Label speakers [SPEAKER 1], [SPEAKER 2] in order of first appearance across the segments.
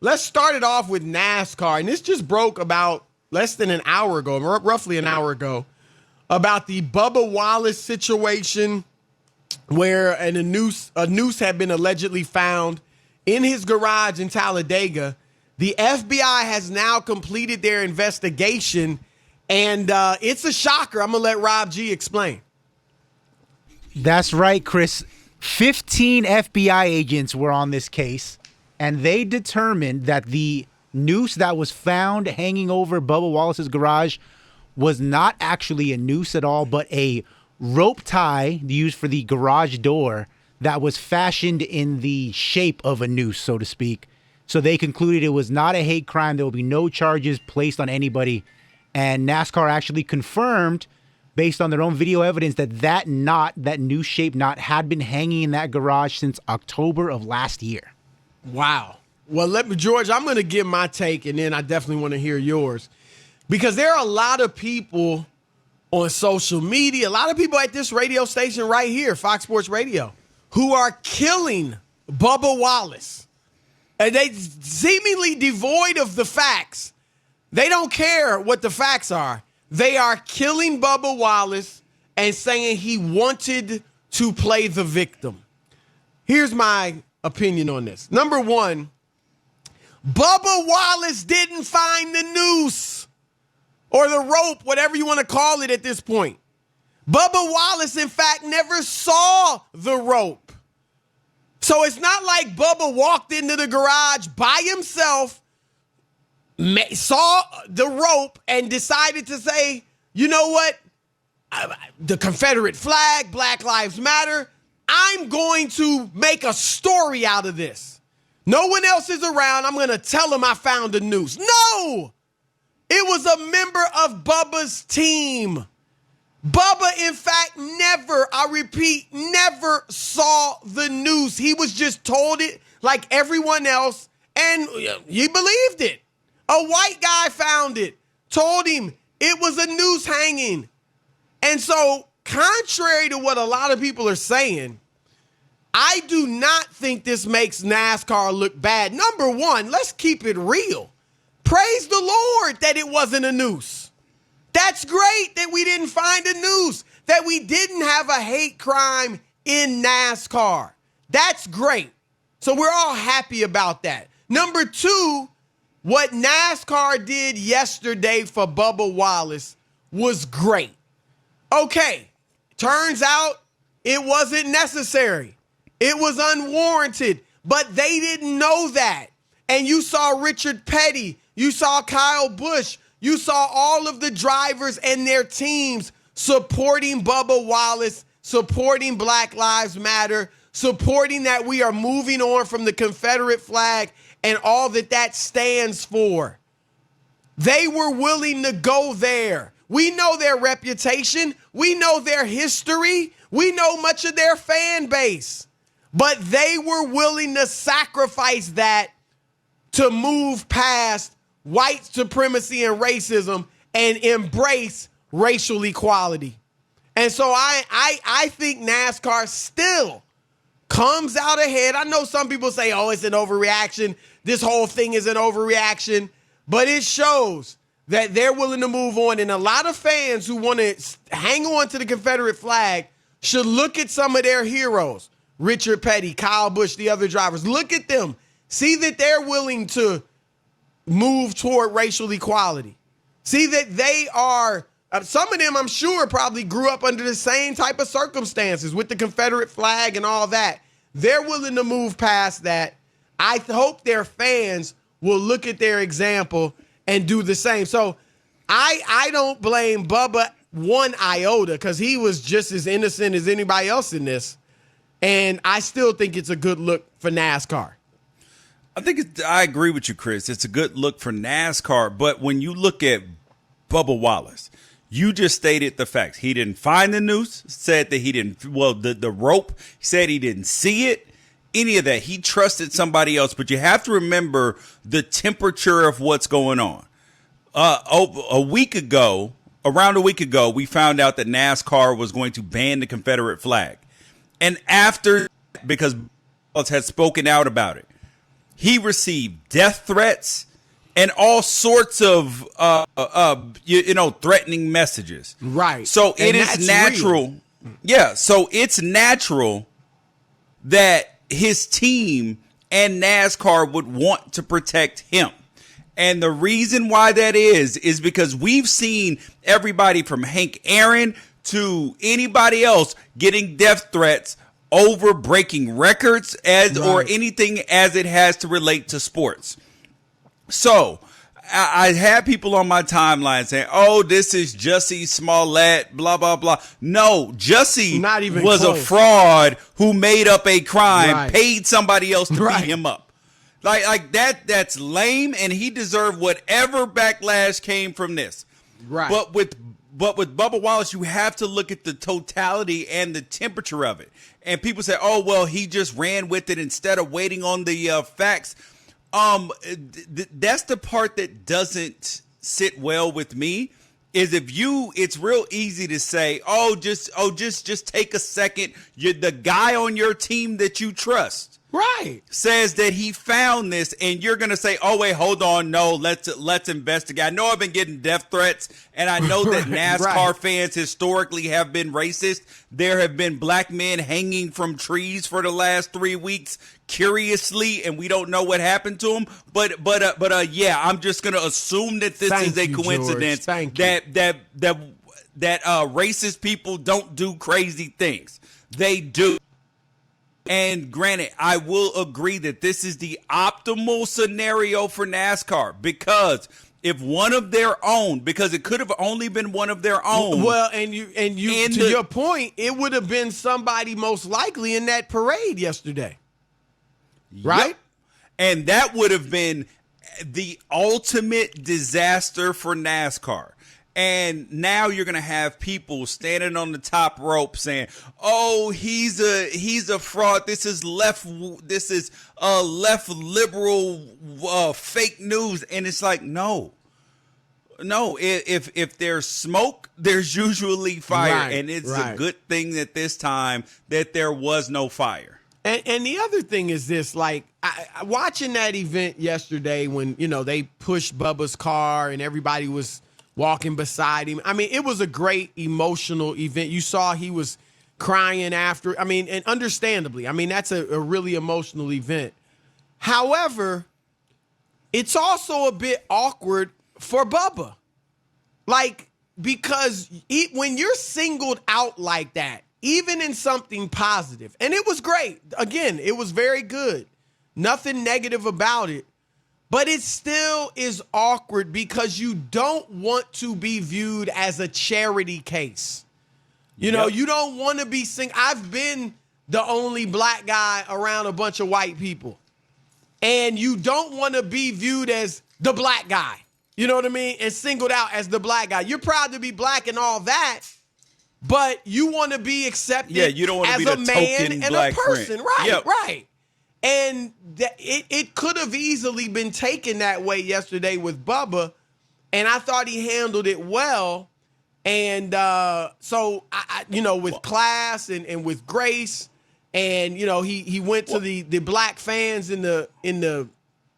[SPEAKER 1] let's start it off with NASCAR. And this just broke about less than an hour ago, roughly an hour ago, about the Bubba Wallace situation where a noose had been allegedly found in his garage in Talladega. The FBI has now completed their investigation, and it's a shocker. I'm going to let Rob G explain.
[SPEAKER 2] That's right, Chris. 15 FBI agents were on this case, and they determined that the noose that was found hanging over Bubba Wallace's garage was not actually a noose at all, but a rope tie used for the garage door that was fashioned in the shape of a noose, so to speak. So they concluded it was not a hate crime. There will be no charges placed on anybody. And NASCAR actually confirmed, based on their own video evidence, that noose shaped knot, had been hanging in that garage since October of last year.
[SPEAKER 1] Wow. Well, George, I'm going to give my take, and then I definitely want to hear yours. Because there are a lot of people on social media, a lot of people at this radio station right here, Fox Sports Radio, who are killing Bubba Wallace. And they seemingly devoid of the facts. They don't care what the facts are. They are killing Bubba Wallace and saying he wanted to play the victim. Here's my opinion on this. Number one, Bubba Wallace didn't find the noose or the rope, whatever you want to call it at this point. Bubba Wallace, in fact, never saw the rope. So it's not like Bubba walked into the garage by himself, saw the rope, and decided to say, you know what? The Confederate flag, Black Lives Matter. I'm going to make a story out of this. No one else is around. I'm going to tell them I found a noose. No! It was a member of Bubba's team. Bubba, in fact, never saw the noose. He was just told it like everyone else, and he believed it. A white guy found it, told him it was a noose hanging. And so, contrary to what a lot of people are saying, I do not think this makes NASCAR look bad. Number one, let's keep it real. Praise the Lord that it wasn't a noose. That's great that we didn't find a noose, that we didn't have a hate crime in NASCAR. That's great. So we're all happy about that. Number two, what NASCAR did yesterday for Bubba Wallace was great. Okay, turns out it wasn't necessary. It was unwarranted, but they didn't know that. And you saw Richard Petty, you saw Kyle Busch, you saw all of the drivers and their teams supporting Bubba Wallace, supporting Black Lives Matter, supporting that we are moving on from the Confederate flag and all that stands for. They were willing to go there. We know their reputation. We know their history. We know much of their fan base. But they were willing to sacrifice that to move past white supremacy and racism and embrace racial equality. And so I think NASCAR still comes out ahead. I know some people say, oh, it's an overreaction. This whole thing is an overreaction. But it shows that they're willing to move on. And a lot of fans who want to hang on to the Confederate flag should look at some of their heroes. Richard Petty, Kyle Busch, the other drivers. Look at them. See that they're willing to move toward racial equality. See that they are, some of them I'm sure probably grew up under the same type of circumstances with the Confederate flag and all that. They're willing to move past that. I hope their fans will look at their example and do the same. So I don't blame Bubba one iota because he was just as innocent as anybody else in this. And I still think it's a good look for NASCAR.
[SPEAKER 3] I agree with you, Chris. It's a good look for NASCAR. But when you look at Bubba Wallace, you just stated the facts. He didn't find the noose, said that he didn't, the rope, he said he didn't see it, any of that. He trusted somebody else. But you have to remember the temperature of what's going on. Around a week ago, we found out that NASCAR was going to ban the Confederate flag. And after, because Wallace had spoken out about it, he received death threats and all sorts of threatening messages.
[SPEAKER 1] Right.
[SPEAKER 3] So
[SPEAKER 1] And
[SPEAKER 3] it is natural.
[SPEAKER 1] real.
[SPEAKER 3] Yeah. So it's natural that his team and NASCAR would want to protect him. And the reason why that is because we've seen everybody from Hank Aaron to anybody else getting death threats over breaking records or anything as it has to relate to sports. So I had people on my timeline saying, "Oh, this is Jussie Smollett, blah blah blah." No, Jussie
[SPEAKER 1] Not even
[SPEAKER 3] was
[SPEAKER 1] close.
[SPEAKER 3] a fraud who made up a crime,
[SPEAKER 1] Right.
[SPEAKER 3] paid somebody else to
[SPEAKER 1] Right.
[SPEAKER 3] beat him up. Like that's lame, and he deserved whatever backlash came from this.
[SPEAKER 1] Right.
[SPEAKER 3] But with Bubba Wallace, you have to look at the totality and the temperature of it. And people say, "Oh, well, he just ran with it instead of waiting on the facts." That's the part that doesn't sit well with me. It's real easy to say, just take a second. You're the guy on your team that you trust.
[SPEAKER 1] Right.
[SPEAKER 3] Says that he found this, and you're gonna say, "Oh wait, hold on, no, let's investigate." I know I've been getting death threats, and I know that NASCAR fans historically have been racist. There have been black men hanging from trees for the last 3 weeks, curiously, and we don't know what happened to them. But yeah, I'm just gonna assume that this is a coincidence. That racist people don't do crazy things. They do. And granted, I will agree that this is the optimal scenario for NASCAR because if one of their own, because it could have only been one of their own.
[SPEAKER 1] Well, and you to your point, it would have been somebody most likely in that parade yesterday. Right?
[SPEAKER 3] Yep. And that would have been the ultimate disaster for NASCAR. And now you're going to have people standing on the top rope saying, "Oh, he's a fraud. This is left liberal fake news." And it's like, no. If there's smoke, there's usually fire.
[SPEAKER 1] Right,
[SPEAKER 3] and it's a good thing that this time that there was no fire.
[SPEAKER 1] And the other thing is this, like watching that event yesterday when, they pushed Bubba's car and everybody was walking beside him. I mean, it was a great emotional event. You saw he was crying after. I mean, and understandably. I mean, that's a really emotional event. However, it's also a bit awkward for Bubba. Like, because when you're singled out like that, even in something positive, and it was great. Again, it was very good. Nothing negative about it. But it still is awkward because you don't want to be viewed as a charity case. You know, you don't want to be I've been the only black guy around a bunch of white people. And you don't want to be viewed as the black guy. You know what I mean? And singled out as the black guy. You're proud to be black and all that, but you want to be accepted
[SPEAKER 3] you don't want to
[SPEAKER 1] as
[SPEAKER 3] be the
[SPEAKER 1] a man
[SPEAKER 3] token
[SPEAKER 1] and
[SPEAKER 3] black
[SPEAKER 1] a person.
[SPEAKER 3] friend.
[SPEAKER 1] Right,
[SPEAKER 3] Yep.
[SPEAKER 1] right. And it could have easily been taken that way yesterday with Bubba, and I thought he handled it well. And so, with class and with grace, and he went to the black fans in the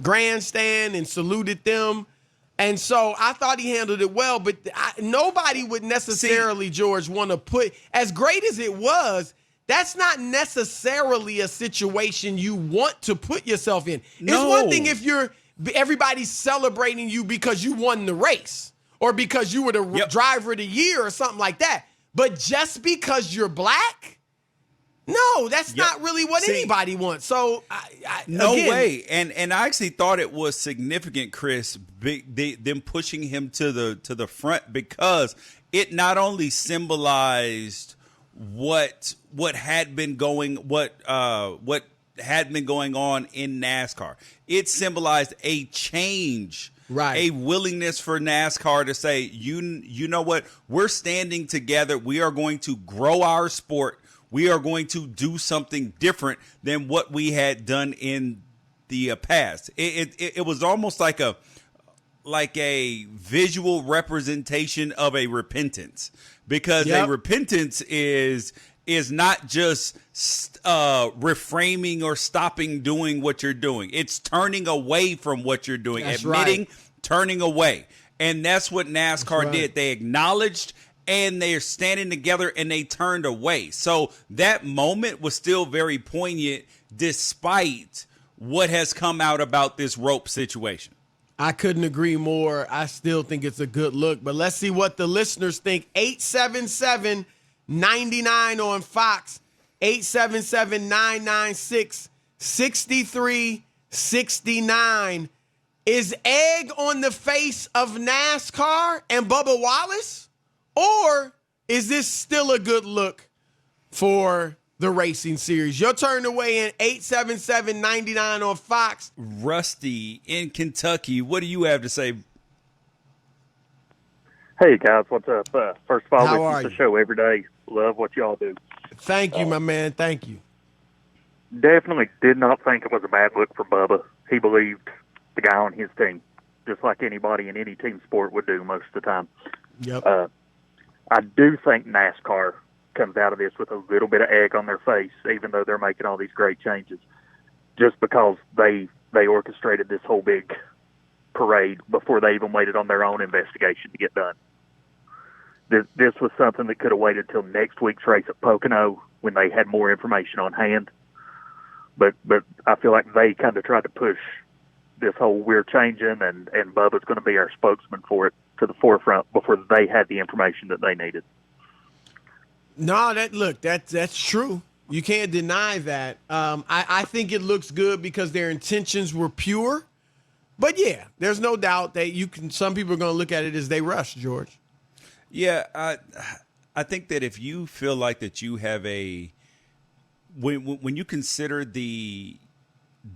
[SPEAKER 1] grandstand and saluted them. And so I thought he handled it well, but nobody would necessarily, George, want to put, as great as it was, that's not necessarily a situation you want to put yourself in.
[SPEAKER 3] No.
[SPEAKER 1] It's one thing if everybody's celebrating you because you won the race or because you were the driver of the year or something like that. But just because you're black, no, that's not really what anybody wants. So
[SPEAKER 3] no
[SPEAKER 1] again,
[SPEAKER 3] way. And I actually thought it was significant, Chris, them pushing him to the front, because it not only symbolized what had been going on in NASCAR. It symbolized a change, a willingness for NASCAR to say, you know what, we're standing together. We are going to grow our sport. We are going to do something different than what we had done in the past. It was almost like a visual representation of a repentance, because a repentance is is not just reframing or stopping doing what you're doing. It's turning away from what you're doing,
[SPEAKER 1] That's
[SPEAKER 3] admitting,
[SPEAKER 1] right.
[SPEAKER 3] turning away. And that's what NASCAR
[SPEAKER 1] right.
[SPEAKER 3] did. They acknowledged and they're standing together and they turned away. So that moment was still very poignant despite what has come out about this rope situation.
[SPEAKER 1] I couldn't agree more. I still think it's a good look, but let's see what the listeners think. 877-99 on Fox, 877-996-6369. Is egg on the face of NASCAR and Bubba Wallace? Or is this still a good look for the racing series? Your turn to weigh in, 877-99 on Fox.
[SPEAKER 3] Rusty in Kentucky, what do you have to say?
[SPEAKER 4] Hey, guys, what's up? First of all,
[SPEAKER 1] How are
[SPEAKER 4] listen to
[SPEAKER 1] you?
[SPEAKER 4] the show every day. Love what y'all do.
[SPEAKER 1] Thank you, my man. Thank you.
[SPEAKER 4] Definitely did not think it was a bad look for Bubba. He believed the guy on his team, just like anybody in any team sport would do most of the time.
[SPEAKER 1] Yep.
[SPEAKER 4] I do think NASCAR comes out of this with a little bit of egg on their face, even though they're making all these great changes, just because they orchestrated this whole big parade before they even waited on their own investigation to get done. This was something that could have waited till next week's race at Pocono when they had more information on hand. But I feel like they kind of tried to push this whole we're changing and Bubba's going to be our spokesman for it to the forefront before they had the information that they needed.
[SPEAKER 1] No, that's true. You can't deny that. I think it looks good because their intentions were pure. But yeah, there's no doubt that some people are going to look at it as they rushed, George.
[SPEAKER 3] Yeah, I think that if you feel like that you have when you consider the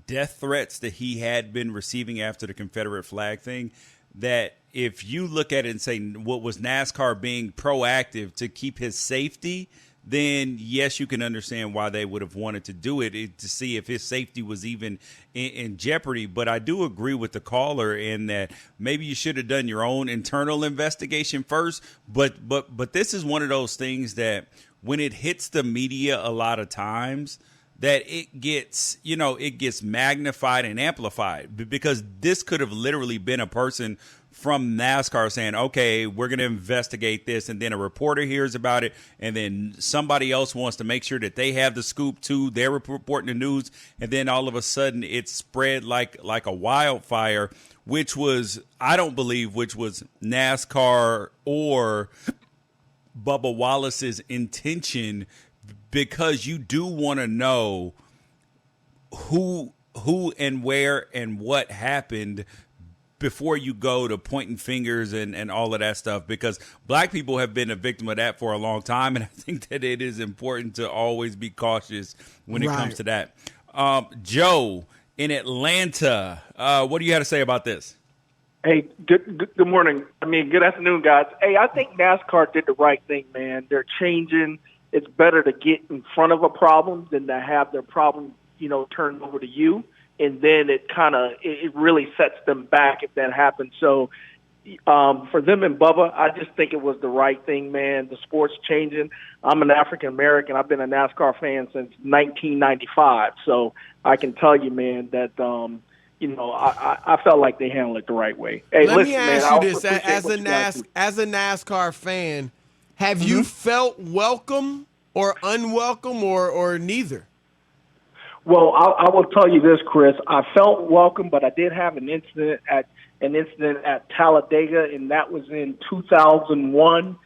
[SPEAKER 3] death threats that he had been receiving after the Confederate flag thing, that if you look at it and say, what was NASCAR being proactive to keep his safety, then yes, you can understand why they would have wanted to do it to see if his safety was even in jeopardy. But I do agree with the caller in that maybe you should have done your own internal investigation first. But this is one of those things that when it hits the media a lot of times, that it gets magnified and amplified, because this could have literally been a person from NASCAR saying, okay, we're going to investigate this. And then a reporter hears about it. And then somebody else wants to make sure that they have the scoop too. They're reporting the news. And then all of a sudden it's spread like a wildfire, which was NASCAR or Bubba Wallace's intention, because you do want to know who and where and what happened before you go to pointing fingers and all of that stuff, because black people have been a victim of that for a long time. And I think that it is important to always be cautious when it comes to that. Joe in Atlanta, what do you have to say about this?
[SPEAKER 5] Hey, good morning. Good afternoon, guys. Hey, I think NASCAR did the right thing, man. They're changing. It's better to get in front of a problem than to have their problem, turned over to you. And then it really sets them back if that happens. So for them and Bubba, I just think it was the right thing, man. The sport's changing. I'm an African-American. I've been a NASCAR fan since 1995. So I can tell you, man, that, I felt like they handled it the right way. Hey,
[SPEAKER 1] Let
[SPEAKER 5] listen,
[SPEAKER 1] me ask
[SPEAKER 5] man,
[SPEAKER 1] you this. As a NASCAR fan, have you felt welcome or unwelcome or neither?
[SPEAKER 5] Well, I will tell you this, Chris. I felt welcome, but I did have an incident at Talladega, and that was in 2001.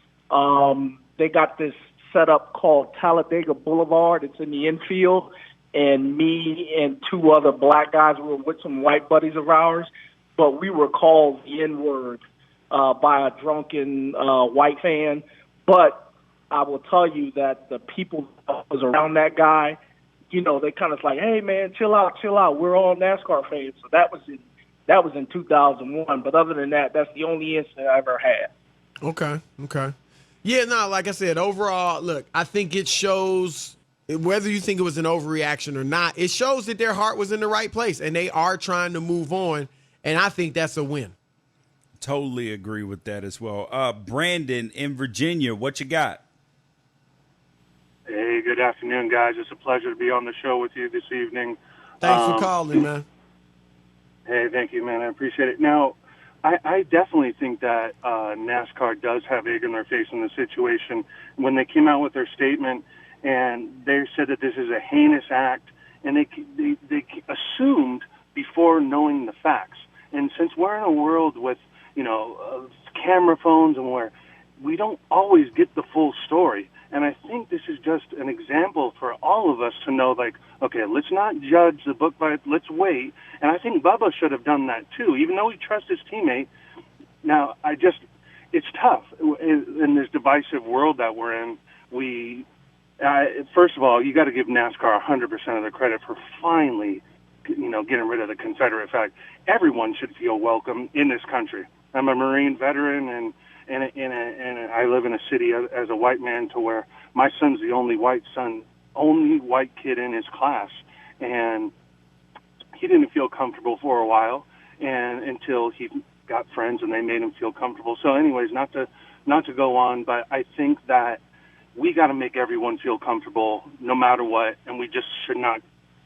[SPEAKER 5] They got this setup called Talladega Boulevard. It's in the infield, and me and two other black guys were with some white buddies of ours, but we were called the N-word by a drunken white fan. But I will tell you that the people that was around that guy, they kind of like, hey, man, chill out. We're all NASCAR fans. So that was in 2001. But other than that, that's the only incident I ever had.
[SPEAKER 1] Okay. Yeah, no, like I said, overall, look, I think it shows, whether you think it was an overreaction or not, it shows that their heart was in the right place and they are trying to move on. And I think that's a win.
[SPEAKER 3] Totally agree with that as well. Brandon in Virginia, what you got?
[SPEAKER 6] Hey, Hey, good afternoon, guys. It's a pleasure to be on the show with you this evening.
[SPEAKER 1] Thanks for calling, man.
[SPEAKER 6] Hey, thank you, man. I appreciate it. Now, I definitely think that NASCAR does have egg in their face in the situation. When they came out with their statement and they said that this is a heinous act, and they assumed before knowing the facts. And since we're in a world with, camera phones and where we don't always get the full story, and I think this is just an example for all of us to know, like, okay, let's not judge the book by it. Let's wait. And I think Bubba should have done that too, even though he trusts his teammate. Now, it's tough in this divisive world that we're in. First of all, you got to give NASCAR 100% of the credit for finally, getting rid of the Confederate flag. Everyone should feel welcome in this country. I'm a Marine veteran, and I live in a city as a white man to where my son's the only white kid in his class, and he didn't feel comfortable for a while, and until he got friends and they made him feel comfortable. So, anyways, not to go on, but I think that we got to make everyone feel comfortable no matter what, and we just should not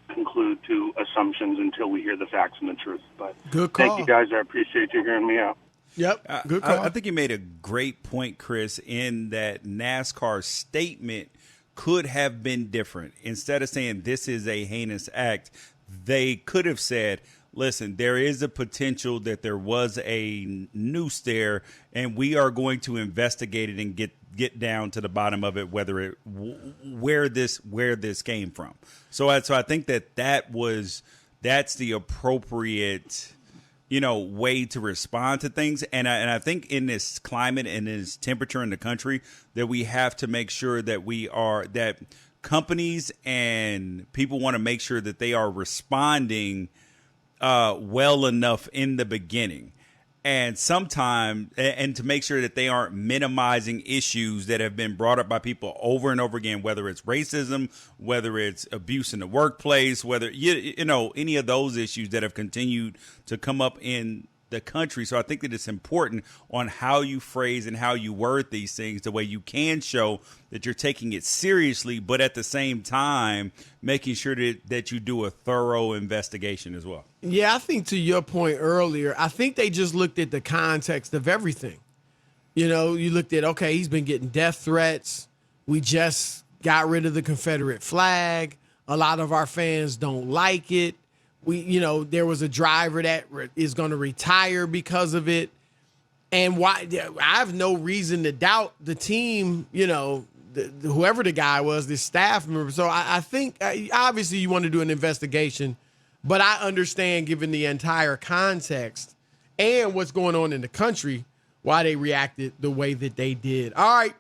[SPEAKER 6] conclude to assumptions until we hear the facts and the truth. But
[SPEAKER 1] good call.
[SPEAKER 6] Thank you, guys. I appreciate you hearing me out.
[SPEAKER 1] Yep, good call.
[SPEAKER 3] I think you made a great point, Chris, in that NASCAR's statement could have been different. Instead of saying this is a heinous act, they could have said, listen, there is a potential that there was a noose there, and we are going to investigate it and get down to the bottom of it, where this came from. So I think that's the appropriate way to respond to things. And I think in this climate and this temperature in the country that we have to make sure that companies and people want to make sure that they are responding well enough in the beginning. And sometimes, and to make sure that they aren't minimizing issues that have been brought up by people over and over again, whether it's racism, whether it's abuse in the workplace, whether, any of those issues that have continued to come up in the country. So I think that it's important on how you phrase and how you word these things, the way you can show that you're taking it seriously, but at the same time, making sure that you do a thorough investigation as well.
[SPEAKER 1] Yeah, I think to your point earlier, I think they just looked at the context of everything. You looked at, okay, he's been getting death threats. We just got rid of the Confederate flag. A lot of our fans don't like it. There was a driver that is going to retire because of it. And why? I have no reason to doubt the team, whoever the guy was, this staff member. So I think obviously you want to do an investigation, but I understand, given the entire context and what's going on in the country, why they reacted the way that they did. All right.